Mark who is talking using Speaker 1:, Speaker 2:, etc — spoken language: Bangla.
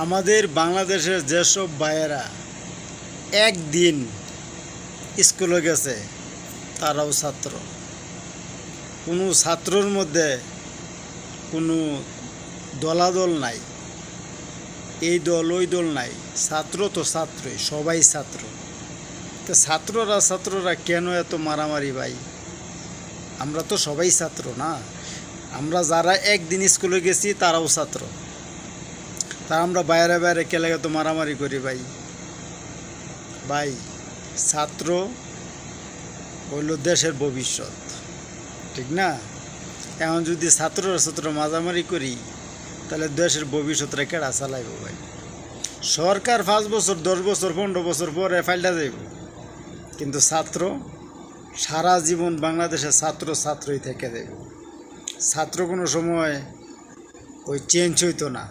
Speaker 1: আমাদের বাংলাদেশের যেসব ভাইয়েরা একদিন স্কুলে গেছে তারাও ছাত্র। কোনো ছাত্রর মধ্যে কোনো দলাদল নাই, এই দল ওই দল নাই। ছাত্র তো ছাত্রই, সবাই ছাত্র। তো ছাত্ররা কেন এত মারামারি ভাই? আমরা তো সবাই ছাত্র না? আমরা যারা একদিন স্কুলে গেছি তারাও ছাত্র। তা আমরা বাইরে বাইরে কেলে তো মারামারি করি ভাই? ভাই, ছাত্র হইল দেশের ভবিষ্যৎ, ঠিক না? এখন যদি ছাত্র মারামারি করি তাহলে দেশের ভবিষ্যৎটা কেডা চালাইব ভাই? সরকার 5 বছর 10 বছর 15 বছর পরে ফাইলটা যাইব, কিন্তু ছাত্র সারা জীবন বাংলাদেশের ছাত্রই থেকে যাইব। ছাত্র কোনো সময় ওই চেঞ্জ হইতো না।